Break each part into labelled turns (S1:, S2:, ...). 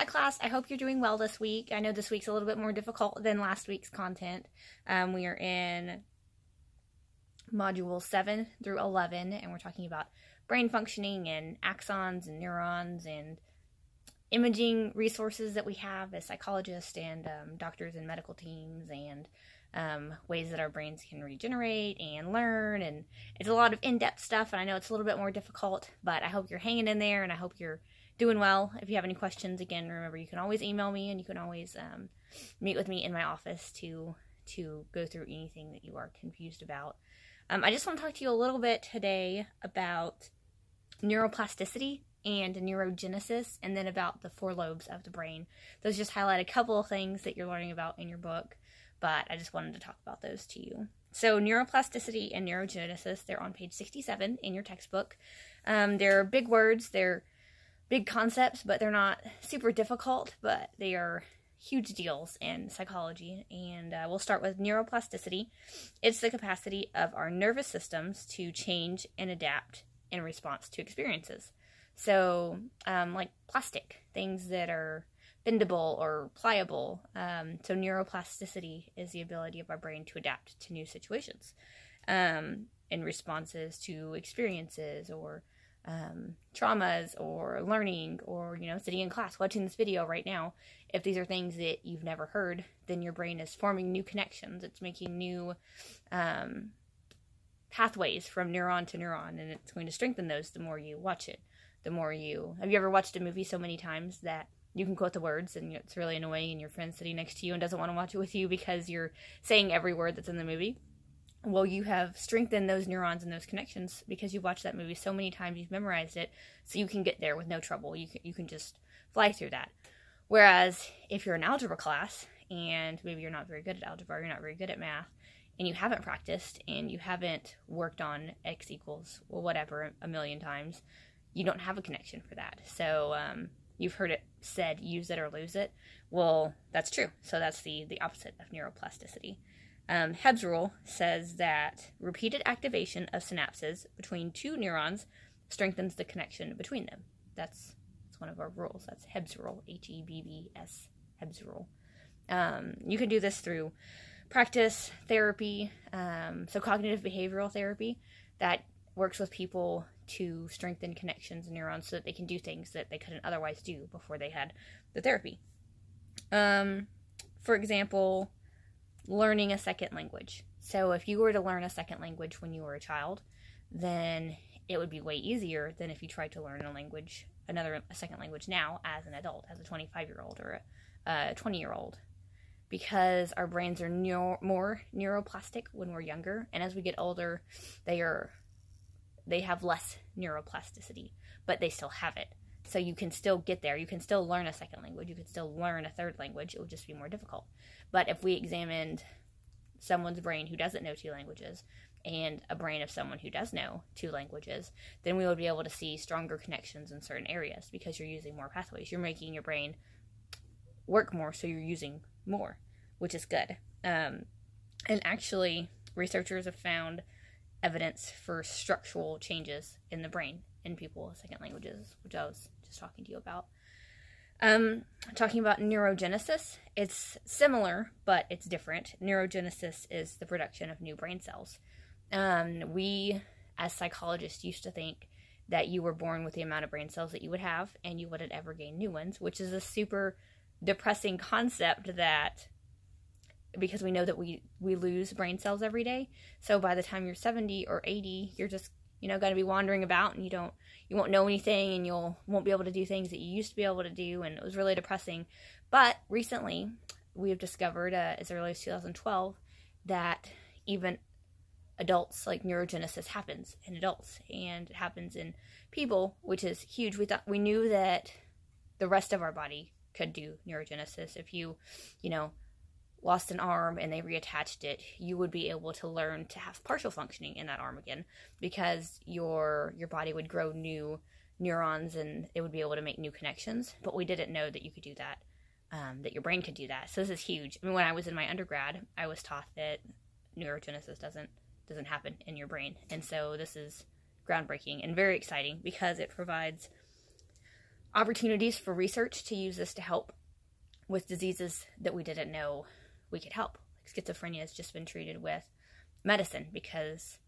S1: Hi class, I hope you're doing well this week. I know this week's a little bit more difficult than last week's content. We are in module 7 through 11, and we're talking about brain functioning and axons and neurons and imaging resources that we have as psychologists and doctors and medical teams, and ways that our brains can regenerate and learn. And it's a lot of in-depth stuff, and I know it's a little bit more difficult, but I hope you're hanging in there, and I hope you're doing well. If you have any questions, again, remember you can always email me, and you can always meet with me in my office to go through anything that you are confused about. I just want to talk to you a little bit today about neuroplasticity and neurogenesis, and then about the 4 lobes of the brain. Those just highlight a couple of things that you're learning about in your book, but I just wanted to talk about those to you. So neuroplasticity and neurogenesis, they're on page 67 in your textbook. They're big words, they're big concepts, but they're not super difficult, but they are huge deals in psychology. And we'll start with neuroplasticity. It's the capacity of our nervous systems to change and adapt in response to experiences. So, like plastic, things that are bendable or pliable. So neuroplasticity is the ability of our brain to adapt to new situations in responses to experiences or traumas or learning, or sitting in class watching this video right now. If these are things that you've never heard, then your brain is forming new connections. It's making new pathways from neuron to neuron, and it's going to strengthen those the more you watch it. Have you ever watched a movie so many times that you can quote the words, and it's really annoying, and your friend's sitting next to you and doesn't want to watch it with you because you're saying every word that's in the movie? Well, you have strengthened those neurons and those connections because you've watched that movie so many times, you've memorized it, so you can get there with no trouble. You can just fly through that. Whereas if you're in algebra class, and maybe you're not very good at algebra, or you're not very good at math, and you haven't practiced, and you haven't worked on x equals, well, whatever, a million times, you don't have a connection for that. So you've heard it said, use it or lose it. Well, that's true. So that's the opposite of neuroplasticity. Hebb's rule says that repeated activation of synapses between 2 neurons strengthens the connection between them. That's one of our rules. That's Hebb's rule, H-E-B-B-S, Hebb's rule. You can do this through practice, therapy, so cognitive behavioral therapy that works with people to strengthen connections in neurons so that they can do things that they couldn't otherwise do before they had the therapy. For example, learning a second language. So if you were to learn a second language when you were a child, then it would be way easier than if you tried to learn a second language now as an adult, as a 25-year-old or a 20-year-old. Because our brains are more neuroplastic when we're younger, and as we get older, they have less neuroplasticity, but they still have it. So you can still get there. You can still learn a second language. You can still learn a third language. It would just be more difficult. But if we examined someone's brain who doesn't know 2 languages and a brain of someone who does know 2 languages, then we would be able to see stronger connections in certain areas because you're using more pathways. You're making your brain work more, so you're using more, which is good. And actually, researchers have found evidence for structural changes in the brain in people with second languages, which I was just talking to you about. Talking about neurogenesis, it's similar, but it's different. Neurogenesis is the production of new brain cells. We, as psychologists, used to think that you were born with the amount of brain cells that you would have, and you wouldn't ever gain new ones, which is a super depressing concept, that because we know that we lose brain cells every day. So by the time you're 70 or 80, you're just going to be wandering about, and you won't know anything, and won't be able to do things that you used to be able to do, and it was really depressing. But recently, we have discovered, as early as 2012, that even adults, like neurogenesis happens in adults, and it happens in people, which is huge. We knew that the rest of our body could do neurogenesis. If you lost an arm and they reattached it, you would be able to learn to have partial functioning in that arm again, because your body would grow new neurons and it would be able to make new connections. But we didn't know that you could do that, that your brain could do that. So this is huge. I mean, when I was in my undergrad, I was taught that neurogenesis doesn't happen in your brain, and so this is groundbreaking and very exciting because it provides opportunities for research to use this to help with diseases that we didn't know we could help. Like schizophrenia has just been treated with medicine because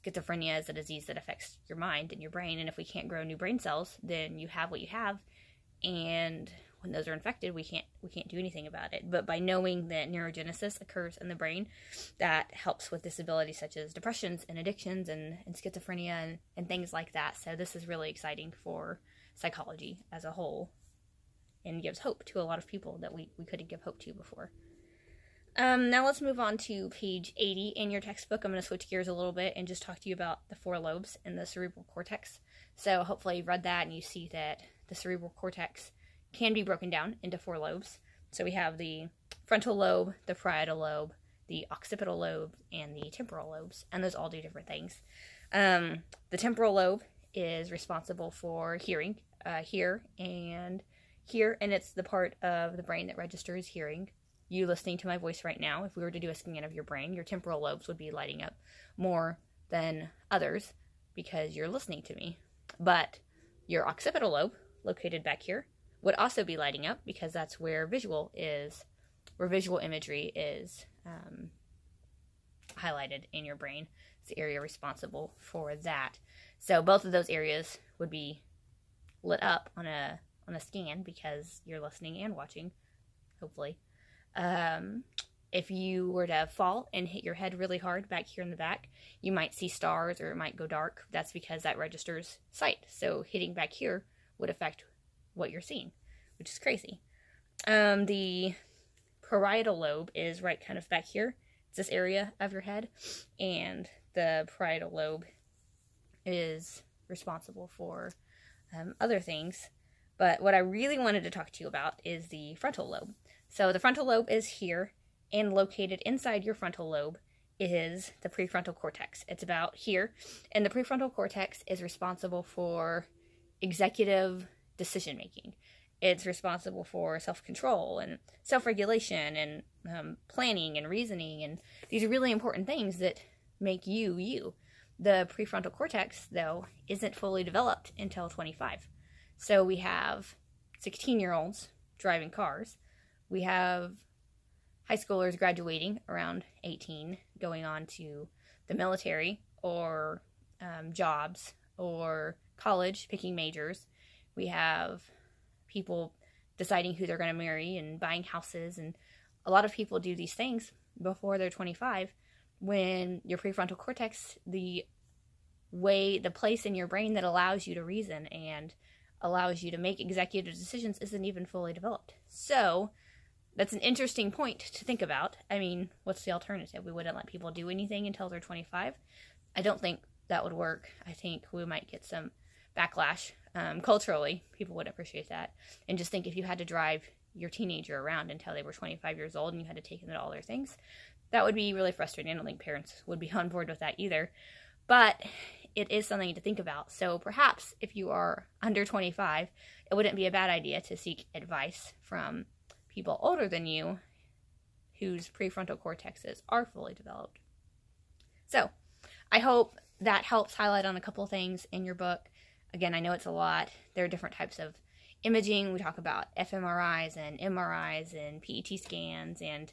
S1: schizophrenia is a disease that affects your mind and your brain, and if we can't grow new brain cells, then you have what you have, and when those are infected, we can't do anything about it. But by knowing that neurogenesis occurs in the brain, that helps with disabilities such as depressions and addictions and schizophrenia and things like that. So this is really exciting for psychology as a whole and gives hope to a lot of people that we couldn't give hope to before. Now let's move on to page 80 in your textbook. I'm going to switch gears a little bit and just talk to you about the 4 lobes in the cerebral cortex. So hopefully you've read that and you see that the cerebral cortex can be broken down into 4 lobes. So we have the frontal lobe, the parietal lobe, the occipital lobe, and the temporal lobes, and those all do different things. The temporal lobe is responsible for hearing, here, and it's the part of the brain that registers hearing. You listening to my voice right now, if we were to do a scan of your brain, your temporal lobes would be lighting up more than others because you're listening to me. But your occipital lobe, located back here, would also be lighting up because that's where visual imagery is highlighted in your brain. It's the area responsible for that. So both of those areas would be lit up on a scan because you're listening and watching, hopefully. If you were to fall and hit your head really hard back here in the back, you might see stars or it might go dark. That's because that registers sight. So hitting back here would affect what you're seeing, which is crazy. The parietal lobe is right kind of back here. It's this area of your head, and the parietal lobe is responsible for other things. But what I really wanted to talk to you about is the frontal lobe. So the frontal lobe is here, and located inside your frontal lobe is the prefrontal cortex. It's about here, and the prefrontal cortex is responsible for executive decision-making. It's responsible for self-control and self-regulation and planning and reasoning, and these are really important things that make you, you. The prefrontal cortex, though, isn't fully developed until 25. So we have 16-year-olds driving cars. We have high schoolers graduating around 18, going on to the military or jobs or college, picking majors. We have people deciding who they're going to marry and buying houses, and a lot of people do these things before they're 25 when your prefrontal cortex, the place in your brain that allows you to reason and allows you to make executive decisions isn't even fully developed. So that's an interesting point to think about. I mean, what's the alternative? We wouldn't let people do anything until they're 25. I don't think that would work. I think we might get some backlash culturally. People would appreciate that. And just think if you had to drive your teenager around until they were 25 years old and you had to take them to all their things, that would be really frustrating. I don't think parents would be on board with that either. But it is something to think about. So perhaps if you are under 25, it wouldn't be a bad idea to seek advice from people older than you whose prefrontal cortexes are fully developed. So I hope that helps highlight on a couple things in your book. Again, I know it's a lot. There are different types of imaging. We talk about fMRIs and MRIs and PET scans and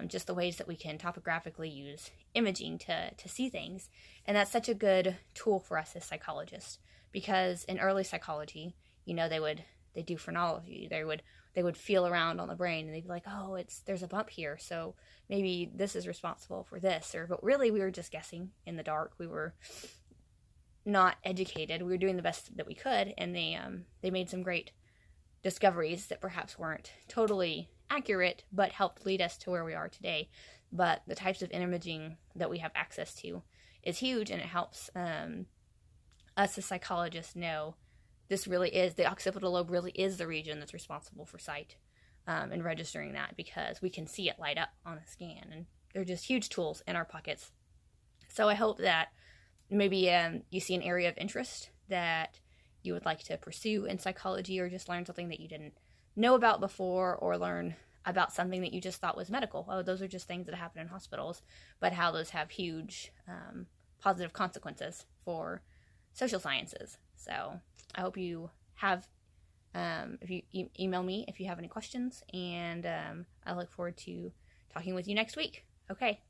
S1: just the ways that we can topographically use imaging to see things. And that's such a good tool for us as psychologists, because in early psychology, you know, they do phrenology. They would feel around on the brain and they'd be like, oh, there's a bump here, so maybe this is responsible for this. But really we were just guessing in the dark. We were not educated. We were doing the best that we could, and they made some great discoveries that perhaps weren't totally accurate, but helped lead us to where we are today. But the types of imaging that we have access to is huge, and it helps us as psychologists know this really is, the occipital lobe really is the region that's responsible for sight and registering that, because we can see it light up on a scan, and they're just huge tools in our pockets. So I hope that maybe you see an area of interest that you would like to pursue in psychology, or just learn something that you didn't know about before, or learn about something that you just thought was medical. Oh, those are just things that happen in hospitals, but how those have huge positive consequences for social sciences. So I hope you have If you email me if you have any questions, and I look forward to talking with you next week. Okay,